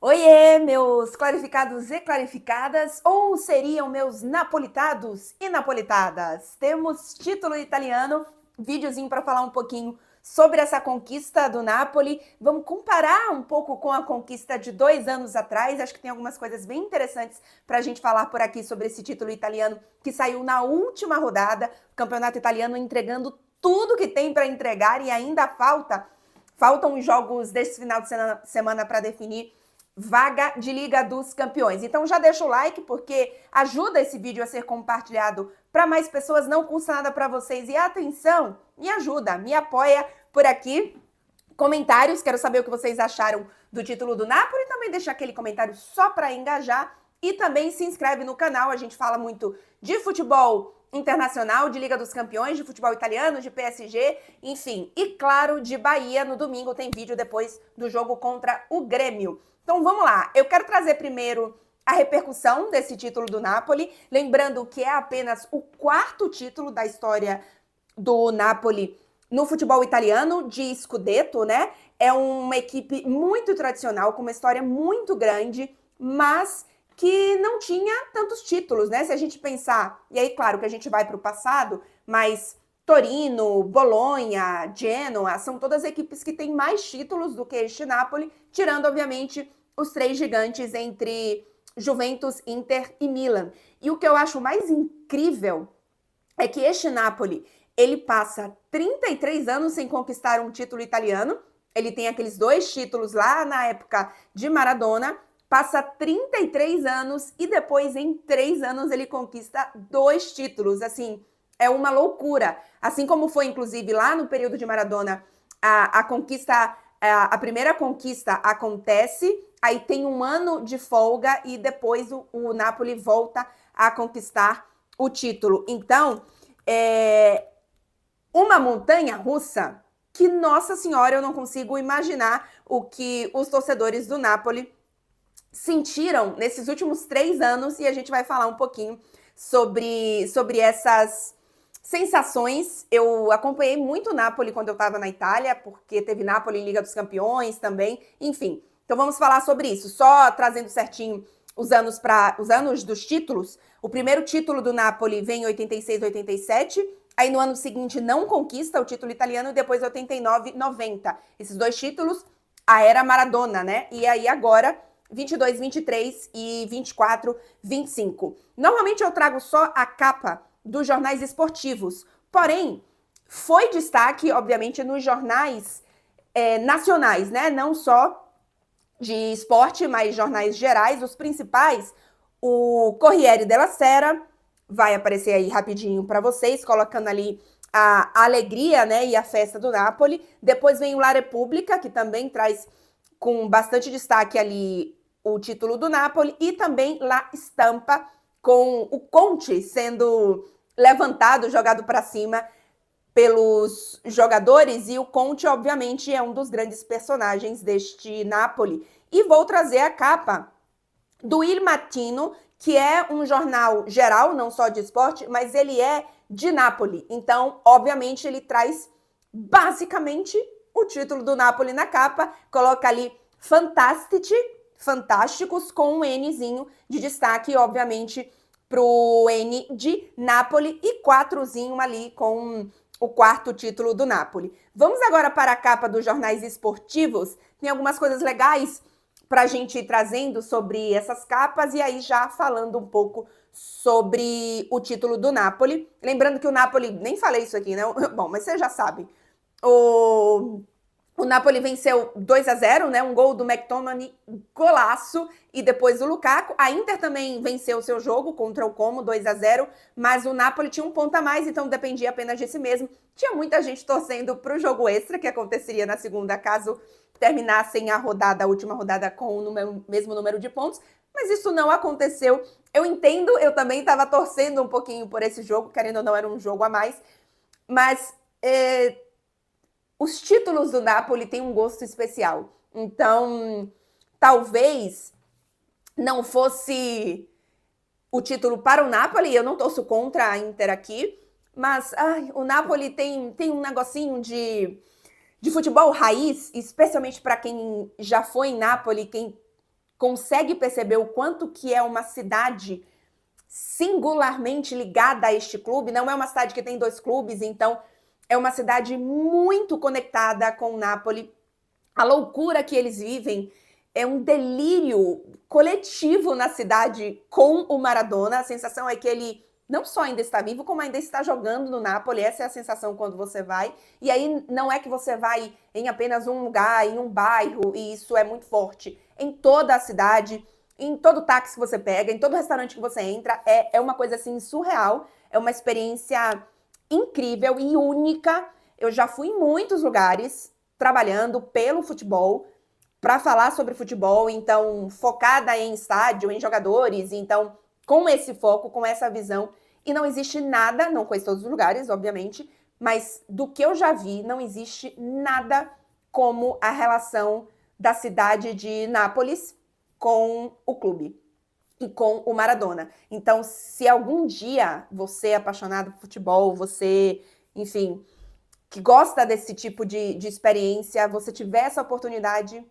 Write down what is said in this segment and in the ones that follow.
Oiê, meus clarificados e clarificadas, ou seriam meus napolitados e napolitadas? Temos título italiano, videozinho para falar um pouquinho sobre essa conquista do Napoli. Vamos comparar um pouco com a conquista de 2 anos atrás. Acho que tem algumas coisas bem interessantes para a gente falar por aqui sobre esse título italiano que saiu na última rodada. O campeonato italiano entregando tudo que tem para entregar e ainda faltam os jogos desse final de semana para definir vaga de Liga dos Campeões. Então já deixa o like, porque ajuda esse vídeo a ser compartilhado para mais pessoas, não custa nada para vocês. E atenção, me ajuda, me apoia por aqui. Comentários, quero saber o que vocês acharam do título do Napoli. Também deixa aquele comentário só para engajar. E também se inscreve no canal, a gente fala muito de futebol internacional, de Liga dos Campeões, de futebol italiano, de PSG, enfim. E claro, de Bahia, no domingo tem vídeo depois do jogo contra o Grêmio. Então vamos lá, eu quero trazer primeiro a repercussão desse título do Napoli, lembrando que é apenas o 4º título da história do Napoli no futebol italiano, de Scudetto, né? É uma equipe muito tradicional, com uma história muito grande, mas que não tinha tantos títulos, né? Se a gente pensar, e aí claro que a gente vai para o passado, mas Torino, Bolonha, Genoa, são todas equipes que têm mais títulos do que este Napoli, tirando, obviamente, os 3 gigantes entre Juventus, Inter e Milan. E o que eu acho mais incrível é que este Napoli, ele passa 33 anos sem conquistar um título italiano, ele tem aqueles 2 títulos lá na época de Maradona, passa 33 anos e depois, em 3 anos, ele conquista 2 títulos, assim, é uma loucura. Assim como foi, inclusive, lá no período de Maradona, a primeira conquista acontece, aí tem um ano de folga e depois o Napoli volta a conquistar o título. Então, uma montanha russa que, nossa senhora, eu não consigo imaginar o que os torcedores do Napoli sentiram nesses últimos 3 anos, e a gente vai falar um pouquinho sobre essas sensações. Eu acompanhei muito o Napoli quando eu estava na Itália, porque teve Napoli em Liga dos Campeões também, enfim. Então vamos falar sobre isso, só trazendo certinho os anos dos títulos. O primeiro título do Napoli vem em 86, 87, aí no ano seguinte não conquista o título italiano, e depois 89, 90. Esses 2 títulos, a era Maradona, né? E aí agora 22, 23 e 24, 25. Normalmente eu trago só a capa dos jornais esportivos, porém, foi destaque, obviamente, nos jornais nacionais, né? Não só de esporte, mas jornais gerais, os principais. O Corriere della Sera vai aparecer aí rapidinho para vocês, colocando ali a alegria, né, e a festa do Napoli. Depois vem o La Repubblica, que também traz com bastante destaque ali o título do Napoli, e também La Stampa, com o Conte sendo levantado, jogado para cima pelos jogadores, e o Conte, obviamente, é um dos grandes personagens deste Napoli. E vou trazer a capa do Il Mattino, que é um jornal geral, não só de esporte, mas ele é de Napoli. Então, obviamente, ele traz basicamente o título do Napoli na capa, coloca ali Fantásticos, com um Nzinho de destaque, obviamente, pro N de Napoli, e 4zinho ali com o 4º título do Napoli. Vamos agora para a capa dos jornais esportivos. Tem algumas coisas legais para a gente ir trazendo sobre essas capas, e aí já falando um pouco sobre o título do Napoli. Lembrando que o Napoli, nem falei isso aqui, né? Bom, mas vocês já sabem. O Napoli venceu 2-0, né? Um gol do McTominay, golaço, e depois do Lukaku. A Inter também venceu o seu jogo contra o Como, 2-0, mas o Napoli tinha um ponto a mais, então dependia apenas de si mesmo. Tinha muita gente torcendo para o jogo extra, que aconteceria na segunda, caso terminassem a última rodada com o mesmo número de pontos, mas isso não aconteceu. Eu entendo, eu também estava torcendo um pouquinho por esse jogo, querendo ou não, era um jogo a mais, mas os títulos do Napoli têm um gosto especial. Então, talvez não fosse o título para o Napoli, eu não torço contra a Inter aqui, mas o Napoli tem um negocinho de futebol raiz, especialmente para quem já foi em Napoli, quem consegue perceber o quanto que é uma cidade singularmente ligada a este clube. Não é uma cidade que tem 2 clubes, então é uma cidade muito conectada com o Napoli. A loucura que eles vivem é um delírio coletivo na cidade com o Maradona. A sensação é que ele não só ainda está vivo, como ainda está jogando no Napoli. Essa é a sensação quando você vai. E aí não é que você vai em apenas um lugar, em um bairro, e isso é muito forte. Em toda a cidade, em todo táxi que você pega, em todo restaurante que você entra, é uma coisa assim surreal. É uma experiência incrível e única. Eu já fui em muitos lugares trabalhando pelo futebol, para falar sobre futebol, então focada em estádio, em jogadores, então com esse foco, com essa visão. E não existe nada, não conheço todos os lugares, obviamente, mas do que eu já vi, não existe nada como a relação da cidade de Nápoles com o clube e com o Maradona. Então, se algum dia você é apaixonado por futebol, você, enfim, que gosta desse tipo de experiência, você tiver essa oportunidade,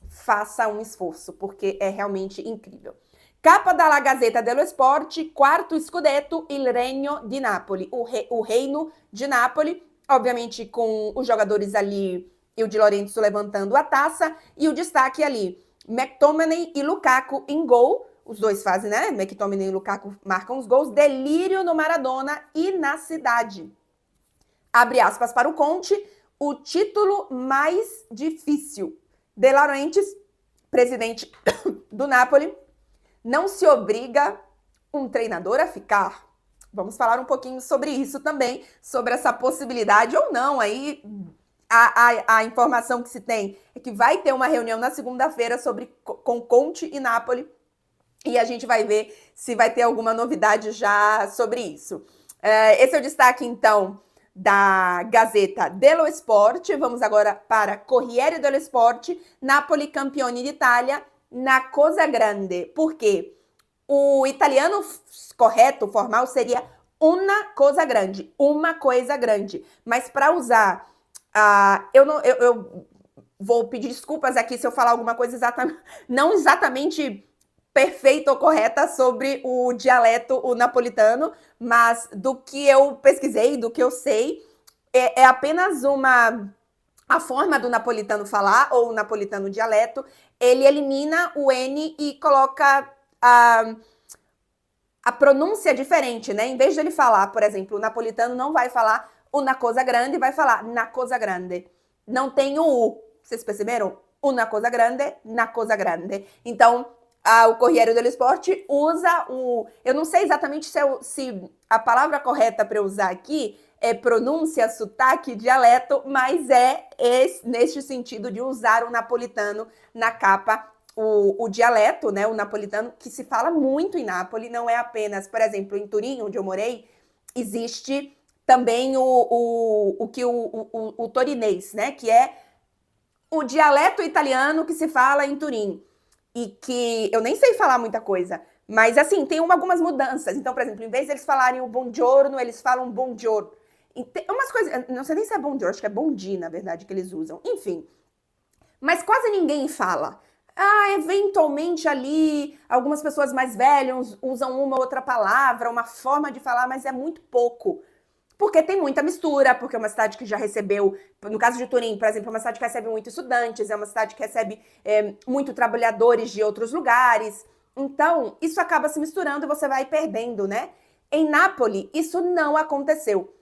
faça um esforço, porque é realmente incrível. Capa da Gazzetta dello Sport, quarto scudetto, il Regno di Napoli, o reino de Nápoles, obviamente com os jogadores ali e o Di Lorenzo levantando a taça, e o destaque ali, McTominay e Lukaku em gol, os dois fazem, né? McTominay e Lukaku marcam os gols, delírio no Maradona e na cidade. Abre aspas para o Conte, o título mais difícil. De Laurentiis, presidente do Napoli, não se obriga um treinador a ficar. Vamos falar um pouquinho sobre isso também, sobre essa possibilidade ou não. Aí a informação que se tem é que vai ter uma reunião na segunda-feira com Conte e Napoli, e a gente vai ver se vai ter alguma novidade já sobre isso. Esse é o destaque, então, da Gazzetta dello Sport. Vamos agora para Corriere dello Sport. Napoli campione d'Italia na cosa grande. Por quê? O italiano correto, formal, seria una cosa grande, uma coisa grande. Mas para usar, eu vou pedir desculpas aqui se eu falar alguma coisa não exatamente perfeita ou correta sobre o dialeto, o napolitano, mas do que eu pesquisei, do que eu sei, é apenas a forma do napolitano falar, ou o napolitano dialeto, ele elimina o N e coloca a pronúncia diferente, né? Em vez de ele falar, por exemplo, o napolitano não vai falar una cosa grande, vai falar na cosa grande. Não tem o U. Vocês perceberam? Una cosa grande, na cosa grande. Então, o Corriere dello Sport usa o... Eu não sei exatamente se a palavra correta para eu usar aqui é pronúncia, sotaque, dialeto, mas é neste sentido de usar o napolitano na capa, o dialeto, né, o napolitano, que se fala muito em Nápoles, não é apenas, por exemplo, em Turim, onde eu morei, existe também o torinês, né, que é o dialeto italiano que se fala em Turim. E que eu nem sei falar muita coisa, mas assim, tem algumas mudanças. Então, por exemplo, em vez de eles falarem o buongiorno, eles falam buongiorno. E tem umas coisas, não sei nem se é buongiorno, acho que é bondi, na verdade, que eles usam. Enfim, mas quase ninguém fala. Eventualmente ali, algumas pessoas mais velhas usam uma outra palavra, uma forma de falar, mas é muito pouco. Porque tem muita mistura, porque é uma cidade que já recebeu, no caso de Turim, por exemplo, é uma cidade que recebe muitos estudantes, é uma cidade que recebe muito trabalhadores de outros lugares. Então, isso acaba se misturando e você vai perdendo, né? Em Nápoles, isso não aconteceu.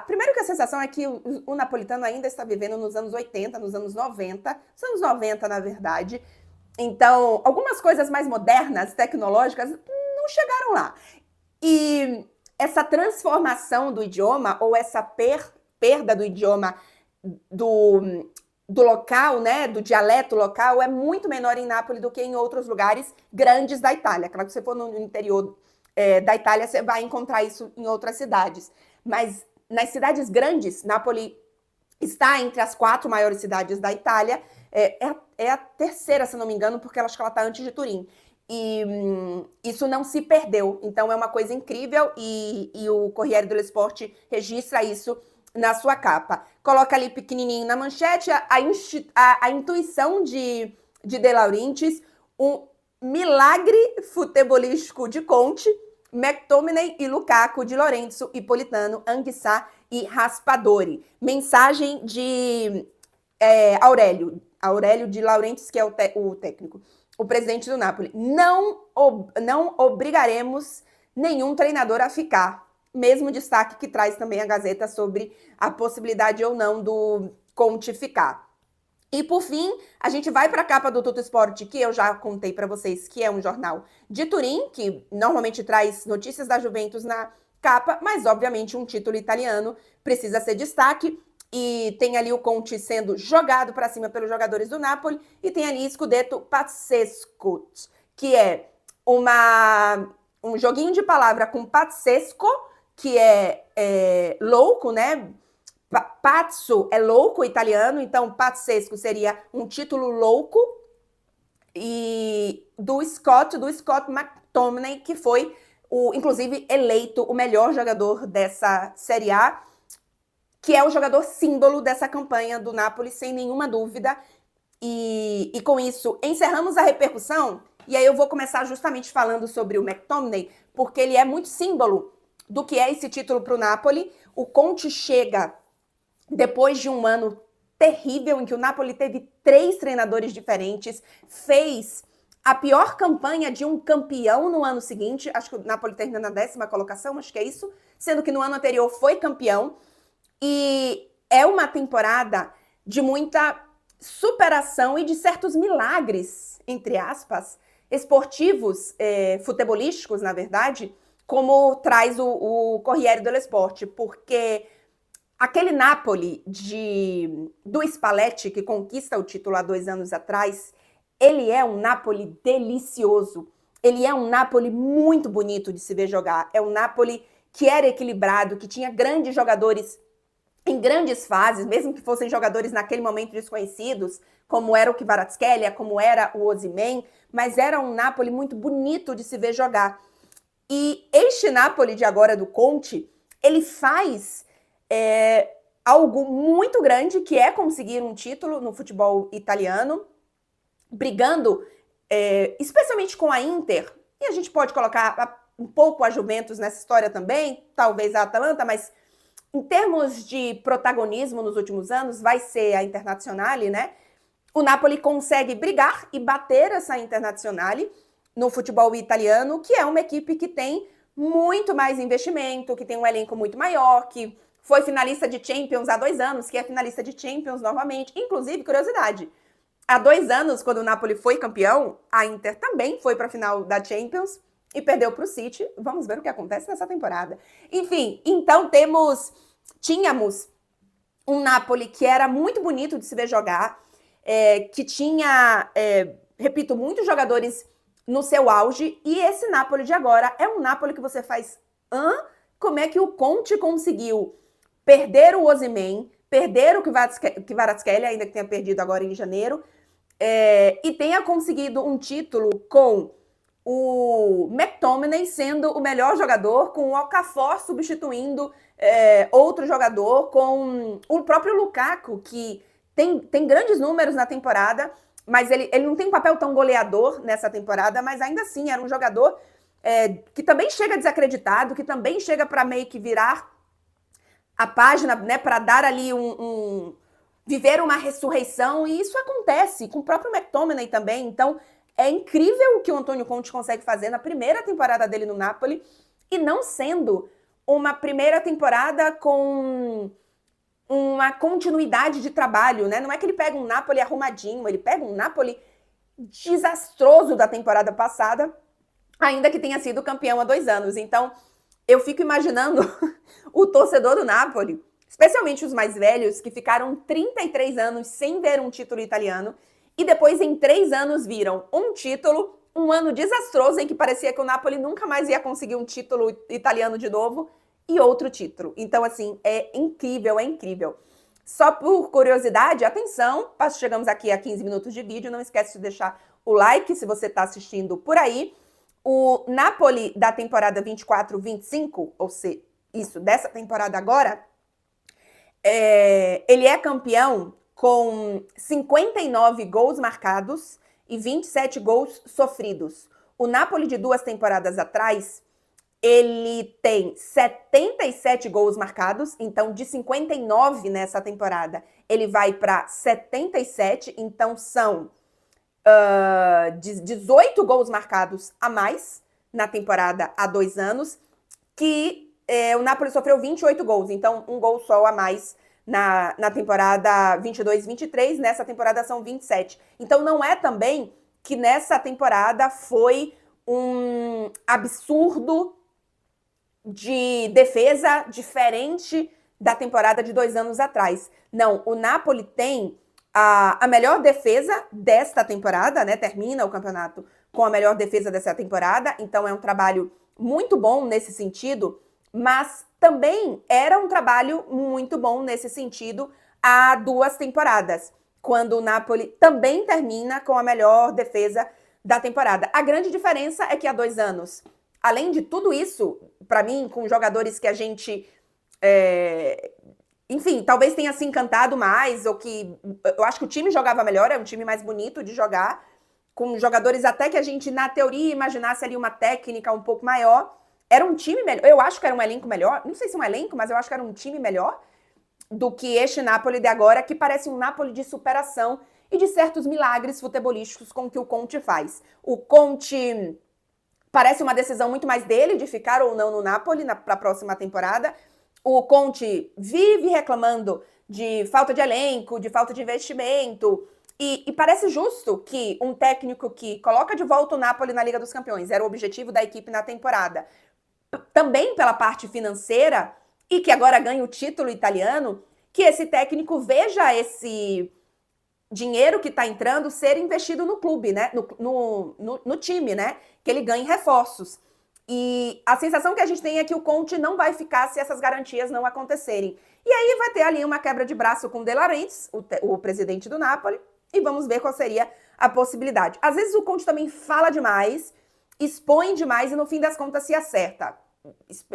Primeiro que a sensação é que o napolitano ainda está vivendo nos anos 80, nos anos 90, na verdade. Então, algumas coisas mais modernas, tecnológicas, não chegaram lá. E essa transformação do idioma, ou essa perda do idioma do local, né, do dialeto local, é muito menor em Nápoles do que em outros lugares grandes da Itália. Claro que se você for no interior da Itália, você vai encontrar isso em outras cidades. Mas nas cidades grandes, Nápoles está entre as 4 maiores cidades da Itália, é a terceira, se não me engano, porque acho que ela está antes de Turim. E isso não se perdeu. Então é uma coisa incrível e o Corriere dello Sport registra isso na sua capa. Coloca ali pequenininho na manchete a intuição de De Laurentiis, um milagre futebolístico de Conte, McTominay e Lukaku, de Lorenzo, Politano, Anguissa e Raspadori. Mensagem de Aurélio de Laurentiis, que é o técnico, o presidente do Napoli. Não obrigaremos nenhum treinador a ficar. Mesmo destaque que traz também a Gazeta sobre a possibilidade ou não do Conte ficar. E por fim, a gente vai para a capa do Tuttosport, que eu já contei para vocês que é um jornal de Turim, que normalmente traz notícias da Juventus na capa, mas obviamente um título italiano precisa ser destaque. E tem ali o Conte sendo jogado para cima pelos jogadores do Napoli, e tem ali Scudetto Pazzesco, que é um joguinho de palavra com pazzesco, que é louco, né? Pazzo é louco italiano, então pazzesco seria um título louco, e do Scott McTominay, que foi, inclusive, eleito o melhor jogador dessa Série A, que é o jogador símbolo dessa campanha do Napoli, sem nenhuma dúvida. E com isso, encerramos a repercussão, e aí eu vou começar justamente falando sobre o McTominay, porque ele é muito símbolo do que é esse título para o Napoli. O Conte chega depois de um ano terrível, em que o Napoli teve 3 treinadores diferentes, fez a pior campanha de um campeão no ano seguinte, acho que o Napoli termina na 10ª colocação, acho que é isso, sendo que no ano anterior foi campeão. E é uma temporada de muita superação e de certos milagres, entre aspas, esportivos, futebolísticos, na verdade, como traz o Corriere dello Sport, porque aquele Napoli do Spalletti, que conquista o título há 2 anos atrás, ele é um Napoli delicioso, ele é um Napoli muito bonito de se ver jogar, é um Napoli que era equilibrado, que tinha grandes jogadores em grandes fases, mesmo que fossem jogadores naquele momento desconhecidos, como era o Kvaratskhelia, como era o Osimhen, mas era um Napoli muito bonito de se ver jogar. E este Napoli de agora do Conte, ele faz algo muito grande, que é conseguir um título no futebol italiano, brigando especialmente com a Inter, e a gente pode colocar um pouco a Juventus nessa história também, talvez a Atalanta, mas em termos de protagonismo nos últimos anos, vai ser a Internazionale, né? O Napoli consegue brigar e bater essa Internazionale no futebol italiano, que é uma equipe que tem muito mais investimento, que tem um elenco muito maior, que foi finalista de Champions há 2 anos, que é finalista de Champions novamente. Inclusive, curiosidade, há 2 anos, quando o Napoli foi campeão, a Inter também foi para a final da Champions e perdeu para o City. Vamos ver o que acontece nessa temporada. Enfim, então tínhamos um Napoli que era muito bonito de se ver jogar, que tinha, repito, muitos jogadores no seu auge, e esse Napoli de agora é um Napoli que você faz, como é que o Conte conseguiu perder o Osimhen, perder o Kvaratskhelia, ainda que tenha perdido agora em janeiro, e tenha conseguido um título com o McTominay sendo o melhor jogador, com o Okafor substituindo outro jogador, com o próprio Lukaku, que tem grandes números na temporada, mas ele não tem um papel tão goleador nessa temporada, mas ainda assim era um jogador que também chega desacreditado, que também chega para meio que virar a página, né, para dar ali viver uma ressurreição, e isso acontece com o próprio McTominay também. Então é incrível o que o Antônio Conte consegue fazer na primeira temporada dele no Napoli, e não sendo uma primeira temporada com uma continuidade de trabalho, né? Não é que ele pega um Napoli arrumadinho, ele pega um Napoli desastroso da temporada passada, ainda que tenha sido campeão há 2 anos. Então, eu fico imaginando o torcedor do Napoli, especialmente os mais velhos, que ficaram 33 anos sem ver um título italiano, e depois em 3 anos viram um título, um ano desastroso em que parecia que o Napoli nunca mais ia conseguir um título italiano de novo, e outro título. Então, assim, é incrível, é incrível. Só por curiosidade, atenção, chegamos aqui a 15 minutos de vídeo, não esquece de deixar o like se você está assistindo por aí. O Napoli da temporada 24-25, ou seja, isso, dessa temporada agora, ele é campeão com 59 gols marcados e 27 gols sofridos. O Napoli de 2 temporadas atrás, ele tem 77 gols marcados, então de 59 nessa temporada, ele vai para 77, então são 18 gols marcados a mais na temporada há 2 anos, que o Napoli sofreu 28 gols, então um gol só a mais na temporada 22-23, nessa temporada são 27. Então não é também que nessa temporada foi um absurdo de defesa diferente da temporada de 2 anos atrás. Não, o Napoli tem a melhor defesa desta temporada, né? Termina o campeonato com a melhor defesa dessa temporada, então é um trabalho muito bom nesse sentido, mas também era um trabalho muito bom nesse sentido há 2 temporadas, quando o Napoli também termina com a melhor defesa da temporada. A grande diferença é que há 2 anos, além de tudo isso, para mim, com jogadores que a gente, enfim, talvez tenha se encantado mais, ou que eu acho que o time jogava melhor, é um time mais bonito de jogar, com jogadores até que a gente, na teoria, imaginasse ali uma técnica um pouco maior. Era um time melhor, eu acho que era um elenco melhor, não sei se um elenco, mas eu acho que era um time melhor do que este Napoli de agora, que parece um Napoli de superação e de certos milagres futebolísticos com que o Conte faz. O Conte parece uma decisão muito mais dele, de ficar ou não no Napoli para a próxima temporada. O Conte vive reclamando de falta de elenco, de falta de investimento, e parece justo que um técnico que coloca de volta o Napoli na Liga dos Campeões, era o objetivo da equipe na temporada, também pela parte financeira, e que agora ganha o título italiano, que esse técnico veja esse dinheiro que está entrando ser investido no clube, né? No time, né? Que ele ganhe reforços. E a sensação que a gente tem é que o Conte não vai ficar se essas garantias não acontecerem. E aí vai ter ali uma quebra de braço com o De Laurentiis, o presidente do Napoli, e vamos ver qual seria a possibilidade. Às vezes o Conte também fala demais, expõe demais e no fim das contas se acerta.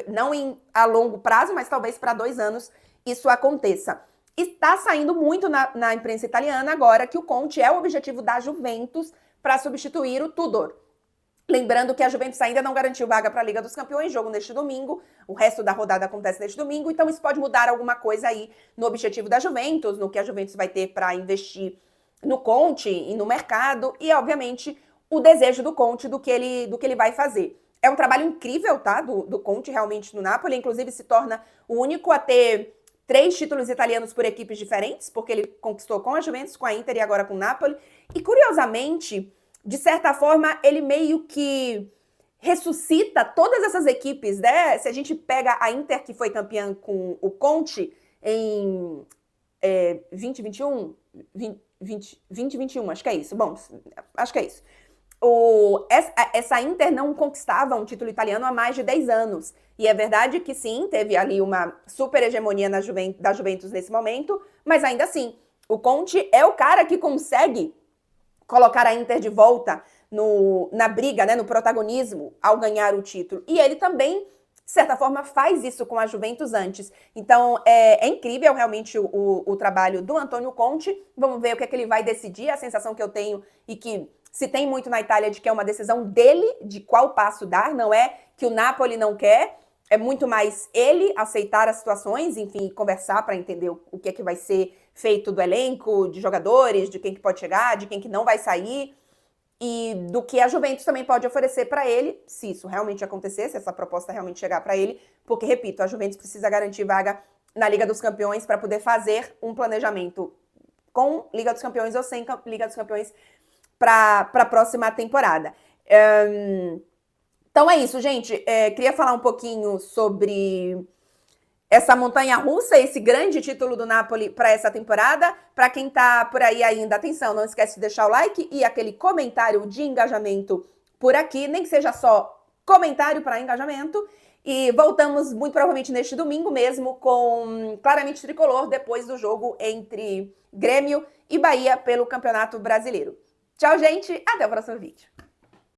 Não a longo prazo, mas talvez para 2 anos isso aconteça. Está saindo muito na imprensa italiana agora que o Conte é o objetivo da Juventus para substituir o Tudor. Lembrando que a Juventus ainda não garantiu vaga para a Liga dos Campeões, jogo neste domingo, o resto da rodada acontece neste domingo, então isso pode mudar alguma coisa aí no objetivo da Juventus, no que a Juventus vai ter para investir no Conte e no mercado, e obviamente o desejo do Conte do que ele vai fazer. É um trabalho incrível, tá, do Conte realmente no Napoli, inclusive se torna o único a ter 3 títulos italianos por equipes diferentes, porque ele conquistou com a Juventus, com a Inter e agora com o Napoli. E curiosamente, de certa forma, ele meio que ressuscita todas essas equipes, né? Se a gente pega a Inter, que foi campeã com o Conte em 2021, 2021, acho que é isso. Bom, acho que é isso. Essa Inter não conquistava um título italiano há mais de 10 anos. E é verdade que sim, teve ali uma super hegemonia da Juventus nesse momento, mas ainda assim, o Conte é o cara que consegue colocar a Inter de volta na briga, né, no protagonismo ao ganhar o título. E ele também, de certa forma, faz isso com a Juventus antes. Então, é incrível realmente o trabalho do Antônio Conte. Vamos ver o que é que ele vai decidir. A sensação que eu tenho e que se tem muito na Itália de que é uma decisão dele, de qual passo dar, não é que o Napoli não quer, é muito mais ele aceitar as situações, enfim, conversar para entender o que é que vai ser feito do elenco, de jogadores, de quem que pode chegar, de quem que não vai sair, e do que a Juventus também pode oferecer para ele, se isso realmente acontecer, se essa proposta realmente chegar para ele, porque, repito, a Juventus precisa garantir vaga na Liga dos Campeões para poder fazer um planejamento com Liga dos Campeões ou sem Liga dos Campeões para a próxima temporada. Então é isso, gente. Queria falar um pouquinho sobre essa montanha-russa, esse grande título do Napoli para essa temporada. Para quem tá por aí ainda, atenção, não esquece de deixar o like e aquele comentário de engajamento por aqui, nem que seja só comentário para engajamento. E voltamos muito provavelmente neste domingo mesmo com Claramente Tricolor, depois do jogo entre Grêmio e Bahia pelo Campeonato Brasileiro. Tchau, gente. Até o próximo vídeo.